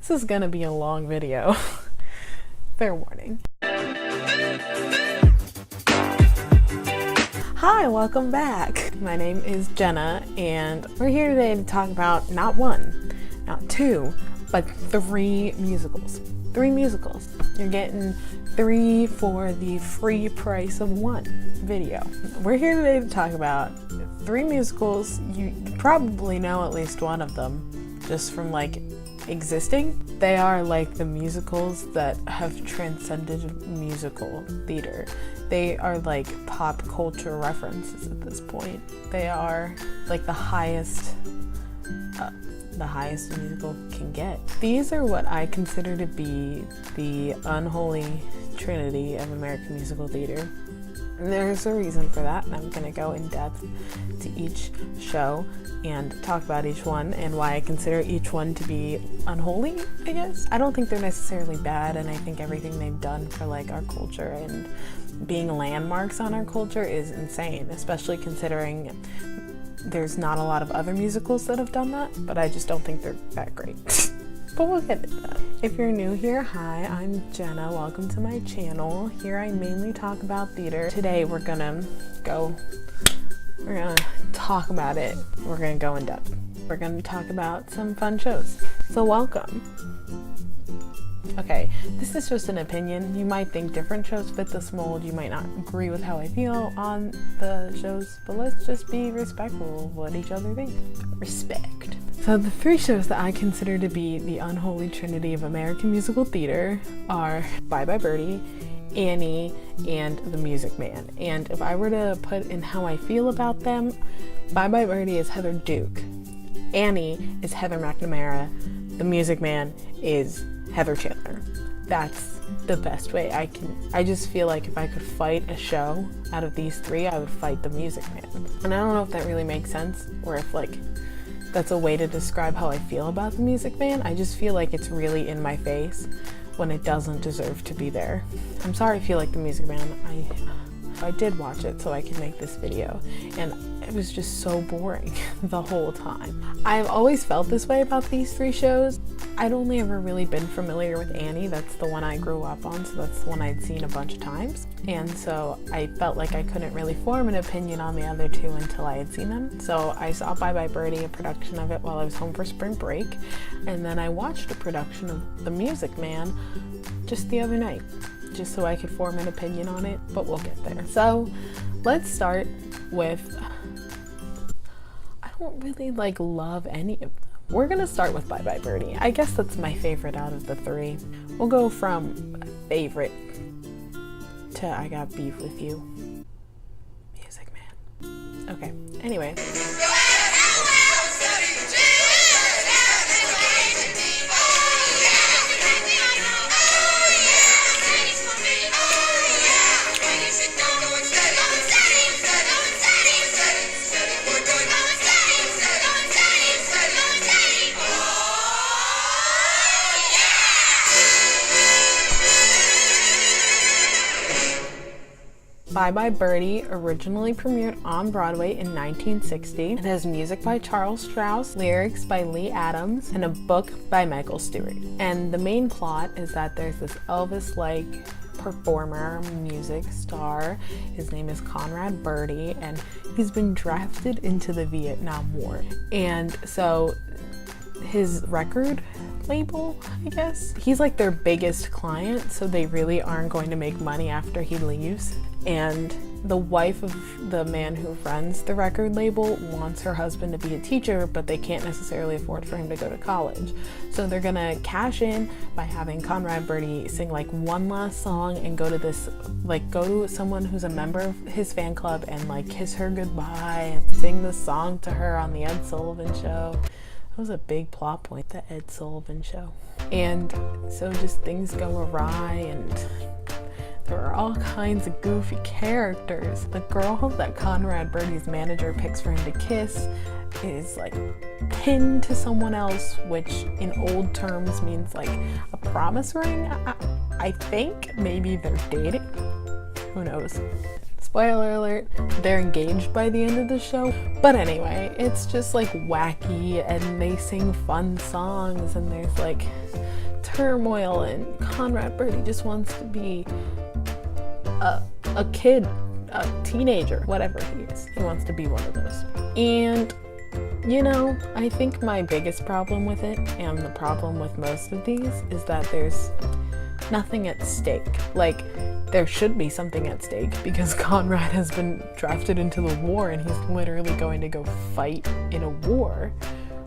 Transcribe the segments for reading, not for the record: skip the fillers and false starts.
This is gonna be a long video. Fair warning. Hi, welcome back. My name is Jenna, and we're here today to talk about not one, not two, but three musicals. Three musicals. You're getting three for the free price of one video. We're here today to talk about three musicals. You probably know at least one of them just from like existing. They are like the musicals that have transcended musical theater. They are like pop culture references at this point. They are like the highest a musical can get. These are what I consider to be the unholy Trinity of American musical theater. And there's a reason for that, and I'm going to go in depth to each show and talk about each one and why I consider each one to be unholy, I guess. I don't think they're necessarily bad, and I think everything they've done for like our culture and being landmarks on our culture is insane, especially considering there's not a lot of other musicals that have done that, but I just don't think they're that great. But we'll get into that. If you're new here, hi, I'm Jenna. Welcome to my channel. Here I mainly talk about theater. Today we're gonna talk about it. We're gonna go in depth. We're gonna talk about some fun shows. So welcome. Okay, this is just an opinion. You might think different shows fit this mold. You might not agree with how I feel on the shows, but let's just be respectful of what each other think. Respect. So the three shows that I consider to be the unholy trinity of American musical theater are Bye Bye Birdie, Annie, and The Music Man. And if I were to put in how I feel about them, Bye Bye Birdie is Heather Duke, Annie is Heather McNamara, The Music Man is Heather Chandler. That's the best way I just feel like if I could fight a show out of these three, I would fight The Music Man. And I don't know if that really makes sense, or if like that's a way to describe how I feel about The Music Man. I just feel like it's really in my face when it doesn't deserve to be there. I'm sorry if you like The Music Man. I did watch it so I can make this video, and it was just so boring the whole time. I've always felt this way about these three shows. I'd only ever really been familiar with Annie. That's the one I grew up on, so that's the one I'd seen a bunch of times. And so I felt like I couldn't really form an opinion on the other two until I had seen them. So I saw Bye Bye Birdie, a production of it, while I was home for spring break. And then I watched a production of The Music Man just the other night, just so I could form an opinion on it, but we'll get there. So let's start with, I don't really love any of them. We're gonna start with Bye Bye Birdie. I guess that's my favorite out of the three. We'll go from favorite to I got beef with you. Music Man. Okay, anyway. Bye Bye Birdie originally premiered on Broadway in 1960. It has music by Charles Strauss, lyrics by Lee Adams, and a book by Michael Stewart. And the main plot is that there's this Elvis-like performer, music star. His name is Conrad Birdie, and he's been drafted into the Vietnam War. And so his record label, I guess, he's like their biggest client, so they really aren't going to make money after he leaves. And the wife of the man who runs the record label wants her husband to be a teacher, but they can't necessarily afford for him to go to college. So they're gonna cash in by having Conrad Birdie sing like one last song and go to someone who's a member of his fan club and like kiss her goodbye and sing the song to her on the Ed Sullivan Show. That was a big plot point, the Ed Sullivan Show. And so just things go awry, and there are all kinds of goofy characters. The girl that Conrad Birdie's manager picks for him to kiss is like pinned to someone else, which in old terms means like a promise ring. I think maybe they're dating. Who knows? It's Spoiler alert, they're engaged by the end of the show. But anyway, it's just like wacky, and they sing fun songs, and there's like turmoil, and Conrad Birdie just wants to be a kid, a teenager, whatever he is. He wants to be one of those. And you know, I think my biggest problem with it, and the problem with most of these, is that there's nothing at stake. Like, there should be something at stake because Conrad has been drafted into the war and he's literally going to go fight in a war.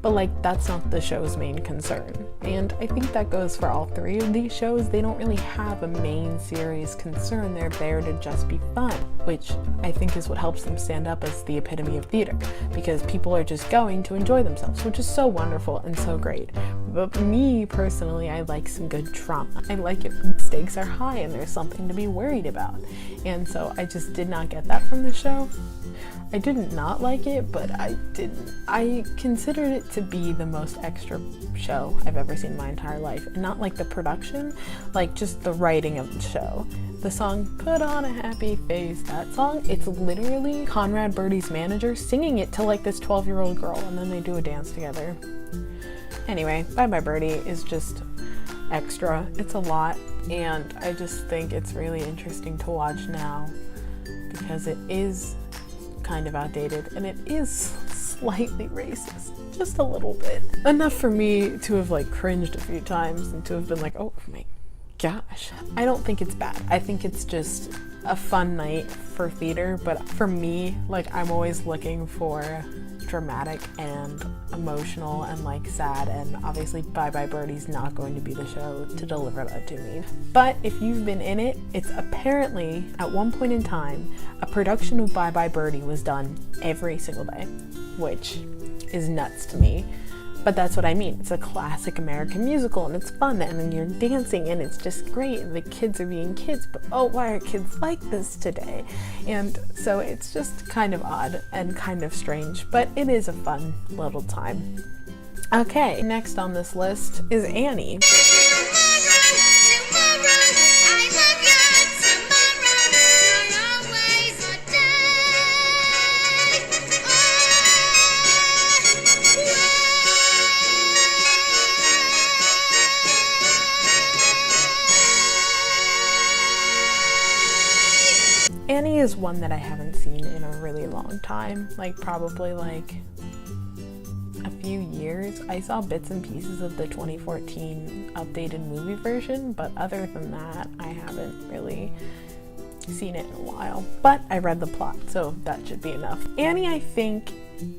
But like, that's not the show's main concern. And I think that goes for all three of these shows. They don't really have a main series concern. They're there to just be fun, which I think is what helps them stand up as the epitome of theater, because people are just going to enjoy themselves, which is so wonderful and so great. But me personally, I like some good drama. I like it when stakes are high and there's something to be worried about. And so I just did not get that from the show. I didn't not like it, but I considered it to be the most extra show I've ever seen in my entire life. And not like the production, like just the writing of the show. The song, Put On a Happy Face, that song, it's literally Conrad Birdie's manager singing it to like this 12-year-old girl, and then they do a dance together. Anyway, Bye Bye Birdie is just extra. It's a lot, and I just think it's really interesting to watch now because it is kind of outdated, and it is slightly racist, just a little bit. Enough for me to have like cringed a few times and to have been like, oh my gosh. I don't think it's bad. I think it's just a fun night for theater, but for me, like, I'm always looking for dramatic and emotional and like sad, and obviously Bye Bye Birdie's not going to be the show to deliver that to me. But if you've been in it, it's apparently at one point in time a production of Bye Bye Birdie was done every single day, which is nuts to me. But that's what I mean. It's a classic American musical, and it's fun, and then you're dancing, and it's just great, and the kids are being kids, but oh, why are kids like this today? And so it's just kind of odd and kind of strange, but it is a fun little time. Okay, next on this list is Annie. Annie is one that I haven't seen in a really long time, like probably like a few years. I saw bits and pieces of the 2014 updated movie version, but other than that, I haven't really seen it in a while. But I read the plot, so that should be enough. Annie, I think,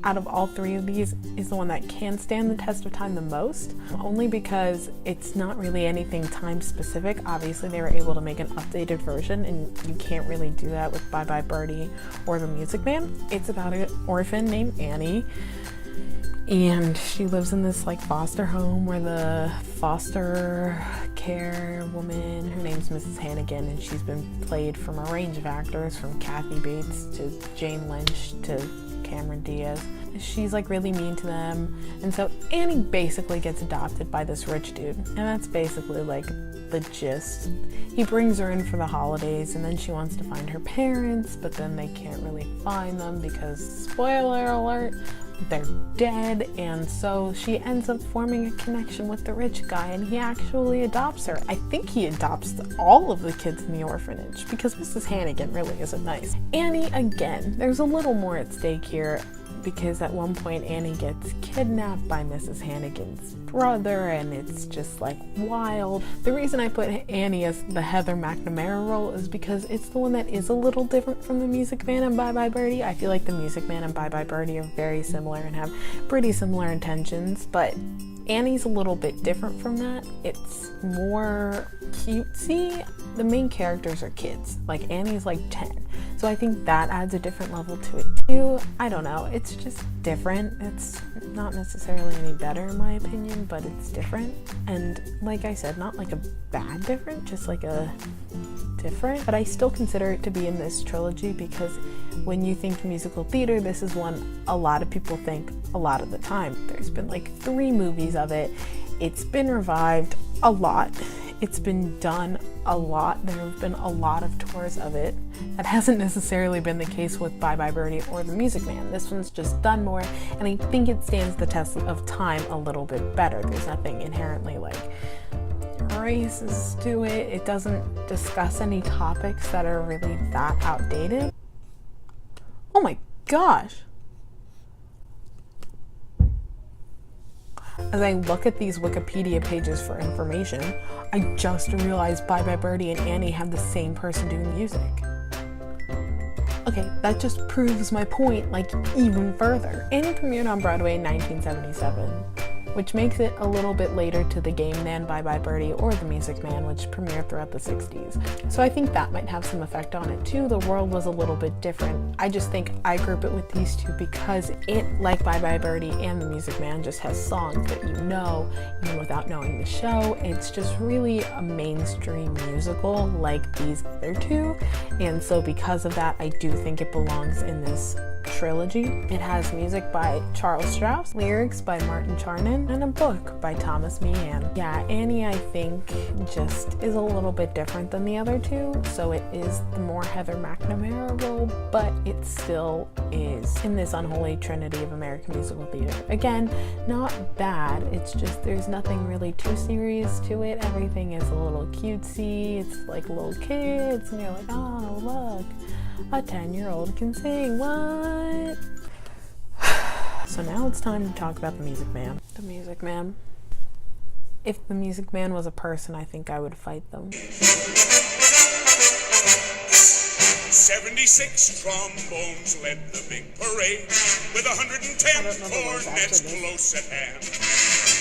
out of all three of these, is the one that can stand the test of time the most, only because it's not really anything time specific. Obviously they were able to make an updated version, and you can't really do that with Bye Bye Birdie or The Music Man. It's about an orphan named Annie, and she lives in this like foster home where the foster care woman, her name's Mrs. Hannigan, and she's been played from a range of actors, from Kathy Bates to Jane Lynch to Cameron Diaz. She's like really mean to them, and so Annie basically gets adopted by this rich dude, and that's basically like the gist. He brings her in for the holidays, and then she wants to find her parents, but then they can't really find them because, spoiler alert, they're dead, and so she ends up forming a connection with the rich guy, and he actually adopts her. I think he adopts all of the kids in the orphanage because Mrs. Hannigan really isn't nice. Annie, again, there's a little more at stake here, because at one point Annie gets kidnapped by Mrs. Hannigan's brother, and it's just like wild. The reason I put Annie as the Heather McNamara role is because it's the one that is a little different from The Music Man and Bye Bye Birdie. I feel like The Music Man and Bye Bye Birdie are very similar and have pretty similar intentions, but Annie's a little bit different from that. It's more cutesy. The main characters are kids. Like, Annie's like 10. So I think that adds a different level to it too. I don't know. It's just different. It's not necessarily any better in my opinion, but it's different. And like I said, not like a bad different, just like a different. But I still consider it to be in this trilogy because when you think musical theater, this is one a lot of people think a lot of the time. There's been like 3 movies of it. It's been revived a lot. It's been done a lot. There have been a lot of tours of it. That hasn't necessarily been the case with Bye Bye Birdie or The Music Man. This one's just done more, and I think it stands the test of time a little bit better. There's nothing inherently like racist to it. It doesn't discuss any topics that are really that outdated. Oh my gosh. As I look at these Wikipedia pages for information, I just realized Bye Bye Birdie and Annie have the same person doing music. Okay, that just proves my point, like, even further. Annie premiered on Broadway in 1977, which makes it a little bit later to The Game Man, Bye Bye Birdie, or The Music Man, which premiered throughout the 60s. So I think that might have some effect on it too. The world was a little bit different. I just think I group it with these two because it, like Bye Bye Birdie and The Music Man, just has songs that you know, even without knowing the show. It's just really a mainstream musical like these other two. And so because of that, I do think it belongs in this trilogy. It has music by Charles Strauss, lyrics by Martin Charnin, and a book by Thomas Meehan. Yeah, Annie, I think, just is a little bit different than the other two, so it is the more Heather McNamara role, but it still is in this unholy trinity of American musical theater. Again, not bad, it's just there's nothing really too serious to it. Everything is a little cutesy, it's like little kids, and you're like, oh, look, a 10-year-old can sing, what? So now it's time to talk about The Music Man. The Music Man. If The Music Man was a person, I think I would fight them. 76 trombones led the big parade, with 110 cornets close at hand.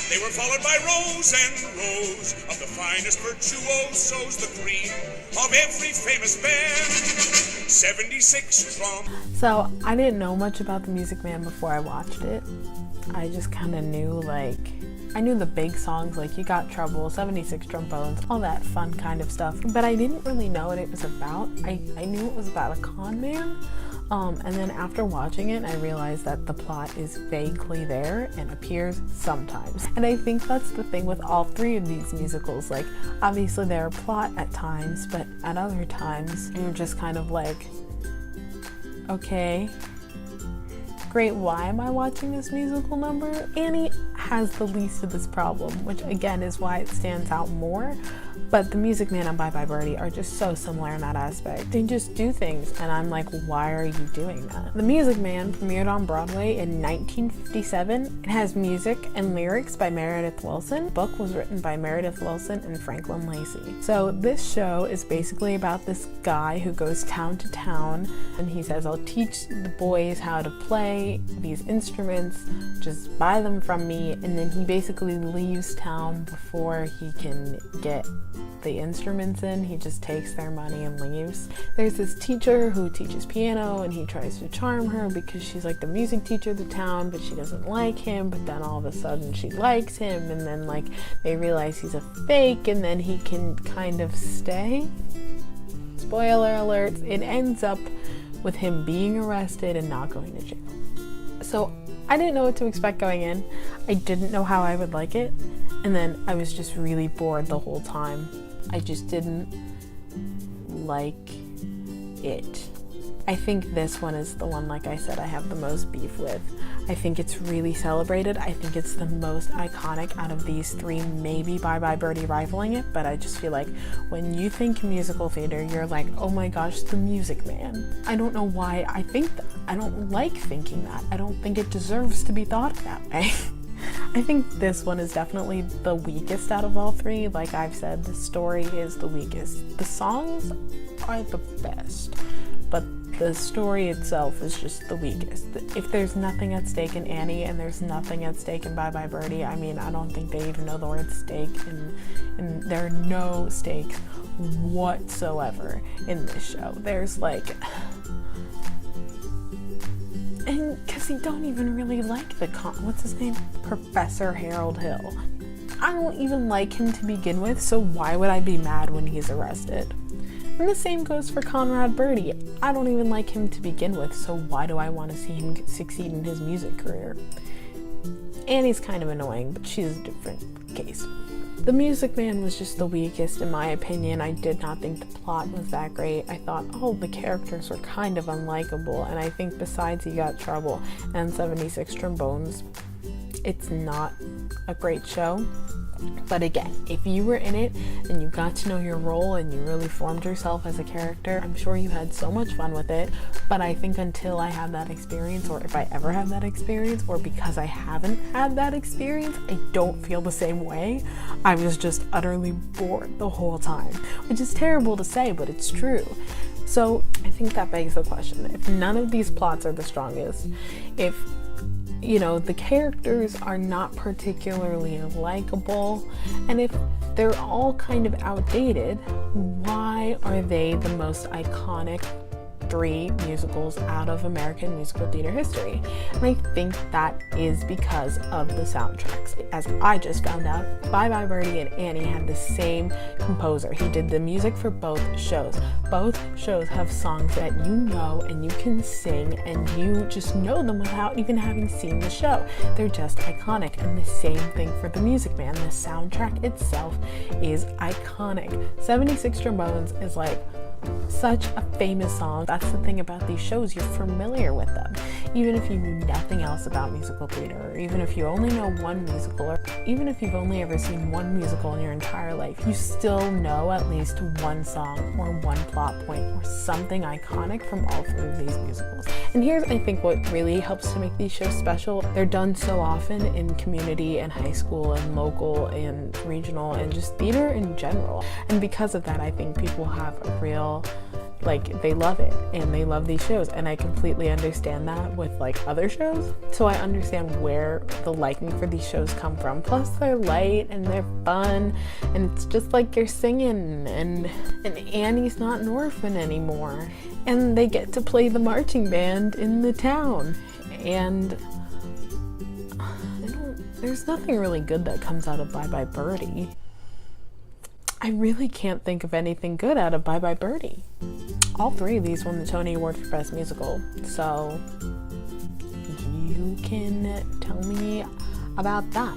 They were followed by rows and rows of the finest virtuosos, the cream of every famous band. 76 trombones. So I didn't know much about The Music Man before I watched it. I just kind of knew, I knew the big songs, like You Got Trouble, 76 Trombones, all that fun kind of stuff. But I didn't really know what it was about. I knew it was about a con man. And then after watching it, I realized that the plot is vaguely there and appears sometimes. And I think that's the thing with all three of these musicals. Like, obviously they're a plot at times, but at other times, you're just kind of like, okay, great, why am I watching this musical number? Annie has the least of this problem, which again is why it stands out more. But The Music Man and Bye Bye Birdie are just so similar in that aspect. They just do things, and I'm like, why are you doing that? The Music Man premiered on Broadway in 1957. It has music and lyrics by Meredith Willson. The book was written by Meredith Willson and Franklin Lacey. So this show is basically about this guy who goes town to town, and he says, I'll teach the boys how to play these instruments, just buy them from me, and then he basically leaves town before he can get the instruments in. He just takes their money and leaves. There's this teacher who teaches piano, and he tries to charm her because she's like the music teacher of the town, but she doesn't like him. But then all of a sudden she likes him, and then they realize he's a fake, and then he can kind of stay. Spoiler alert, it ends up with him being arrested and not going to jail. So I didn't know what to expect going in. I didn't know how I would like it. And then I was just really bored the whole time. I just didn't like it. I think this one is the one, like I said, I have the most beef with. I think it's really celebrated. I think it's the most iconic out of these three, maybe Bye Bye Birdie rivaling it, but I just feel like when you think musical theater, you're like, oh my gosh, The Music Man. I don't know why I think that. I don't like thinking that. I don't think it deserves to be thought that way. I think this one is definitely the weakest out of all three. Like I've said, the story is the weakest. The songs are the best, but the story itself is just the weakest. If there's nothing at stake in Annie and there's nothing at stake in Bye Bye Birdie, I mean, I don't think they even know the word stake, and there are no stakes whatsoever in this show. There's and because you don't even really like what's his name? Professor Harold Hill. I don't even like him to begin with, so why would I be mad when he's arrested? And the same goes for Conrad Birdie. I don't even like him to begin with, so why do I want to see him succeed in his music career? Annie's kind of annoying, but she's a different case. The Music Man was just the weakest in my opinion. I did not think the plot was that great. I thought, oh, the characters were kind of unlikable, and I think besides You Got Trouble and 76 Trombones, it's not a great show. But again, if you were in it and you got to know your role and you really formed yourself as a character, I'm sure you had so much fun with it. But I think until I have that experience, or if I ever have that experience, or because I haven't had that experience, I don't feel the same way. I was just utterly bored the whole time, which is terrible to say, but it's true. So I think that begs the question, if none of these plots are the strongest, if the characters are not particularly likable, and if they're all kind of outdated, why are they the most iconic 3 musicals out of American musical theater history? And I think that is because of the soundtracks. As I just found out, Bye Bye Birdie and Annie had the same composer. He did the music for both shows. Both shows have songs that you know and you can sing, and you just know them without even having seen the show. They're just iconic. And the same thing for The Music Man. The soundtrack itself is iconic. 76 Trombones is like such a famous song. That's the thing about these shows, you're familiar with them. Even if you knew nothing else about musical theater, or even if you only know one musical, or even if you've only ever seen one musical in your entire life, you still know at least one song or one plot point or something iconic from all 3 of these musicals. And here's, I think, what really helps to make these shows special. They're done so often in community and high school and local and regional and just theater in general. And because of that, I think people have a real, they love it and they love these shows, and I completely understand that with other shows. So I understand where the liking for these shows come from. Plus they're light and they're fun, and it's just like you're singing, and Annie's not an orphan anymore, and they get to play the marching band in the town, and there's nothing really good that comes out of Bye Bye Birdie. I really can't think of anything good out of Bye Bye Birdie. All 3 of these won the Tony Award for Best Musical, so you can tell me about that.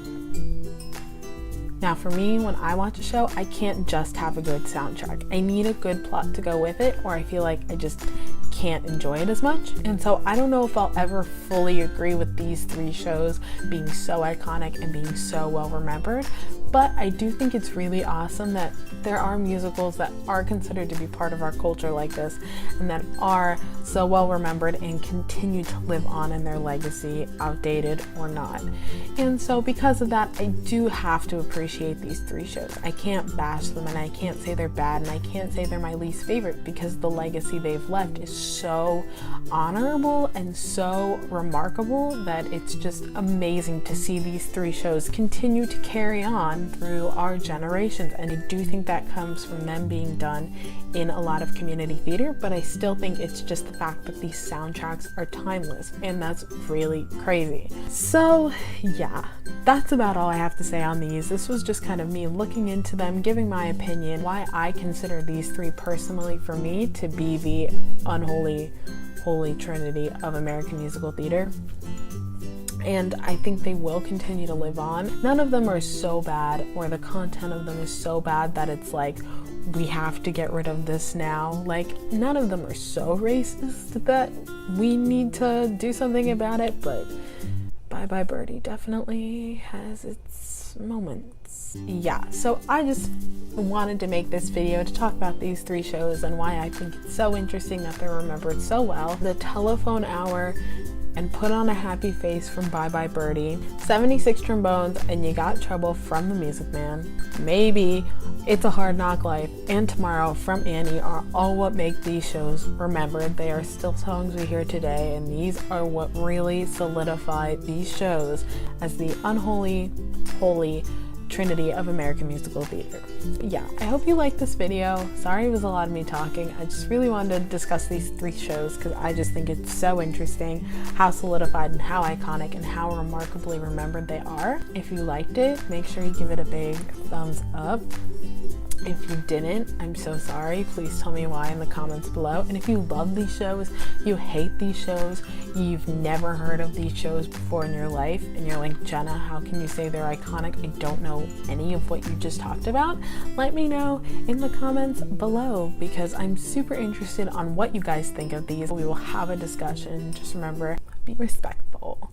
Now for me, when I watch a show, I can't just have a good soundtrack. I need a good plot to go with it, or I feel like I just can't enjoy it as much. And so I don't know if I'll ever fully agree with these 3 shows being so iconic and being so well remembered, but I do think it's really awesome that there are musicals that are considered to be part of our culture like this, and that are so well remembered and continue to live on in their legacy, outdated or not. And so because of that, I do have to appreciate these 3 shows. I can't bash them, and I can't say they're bad, and I can't say they're my least favorite, because the legacy they've left is so honorable and so remarkable that it's just amazing to see these 3 shows continue to carry on through our generations. And I do think that comes from them being done in a lot of community theater, but I still think it's just the fact that these soundtracks are timeless, and that's really crazy. So yeah, that's about all I have to say on these. This was just kind of me looking into them, giving my opinion, why I consider these 3 personally for me to be the unholy, holy trinity of American musical theater. And I think they will continue to live on. None of them are so bad, or the content of them is so bad that it's like, we have to get rid of this now. None of them are so racist that we need to do something about it, but Bye Bye Birdie definitely has its moments. Yeah, so I just wanted to make this video to talk about these 3 shows and why I think it's so interesting that they're remembered so well. The Telephone Hour and Put on a Happy Face from Bye Bye Birdie, 76 Trombones and You Got Trouble from The Music Man, maybe It's a Hard Knock Life, and Tomorrow from Annie are all what make these shows remembered. They are still songs we hear today, and these are what really solidify these shows as the unholy, holy trinity of American musical theater. Yeah, I hope you liked this video. Sorry it was a lot of me talking. I just really wanted to discuss these 3 shows because I just think it's so interesting how solidified and how iconic and how remarkably remembered they are. If you liked it, make sure you give it a big thumbs up. If you didn't, I'm so sorry. Please tell me why in the comments below. And if you love these shows, you hate these shows, you've never heard of these shows before in your life, and you're like, Jenna, how can you say they're iconic? I don't know any of what you just talked about. Let me know in the comments below, because I'm super interested on what you guys think of these. We will have a discussion. Just remember, be respectful.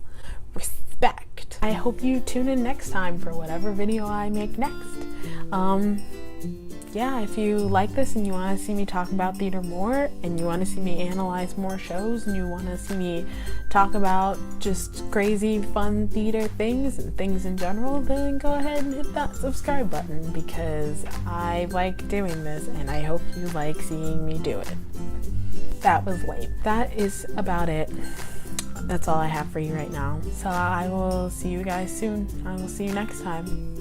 Respect. I hope you tune in next time for whatever video I make next. Yeah, if you like this and you want to see me talk about theater more, and you want to see me analyze more shows, and you want to see me talk about just crazy fun theater things and things in general, then go ahead and hit that subscribe button, because I like doing this and I hope you like seeing me do it. That was lame. That is about it. That's all I have for you right now. So I will see you guys soon. I will see you next time.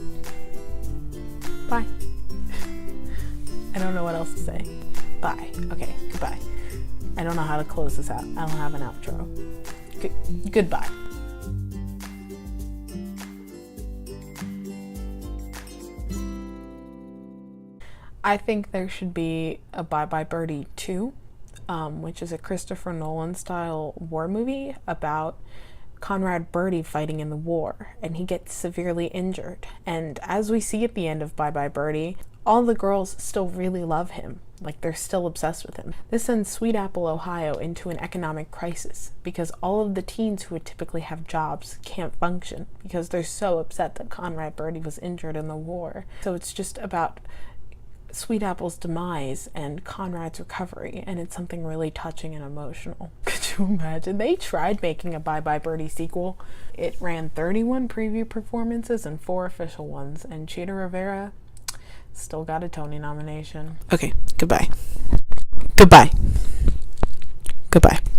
Bye. I don't know what else to say. Bye. Okay, goodbye. I don't know how to close this out. I don't have an outro. Goodbye. I think there should be a Bye Bye Birdie 2, which is a Christopher Nolan style war movie about Conrad Birdie fighting in the war, and he gets severely injured. And as we see at the end of Bye Bye Birdie, all the girls still really love him. Like, they're still obsessed with him. This sends Sweet Apple, Ohio into an economic crisis, because all of the teens who would typically have jobs can't function because they're so upset that Conrad Birdie was injured in the war. So it's just about Sweet Apple's demise and Conrad's recovery, and it's something really touching and emotional. Could you imagine? They tried making a Bye Bye Birdie sequel. It ran 31 preview performances and 4 official ones, and Chita Rivera still got a Tony nomination. Okay, goodbye. Goodbye. Goodbye.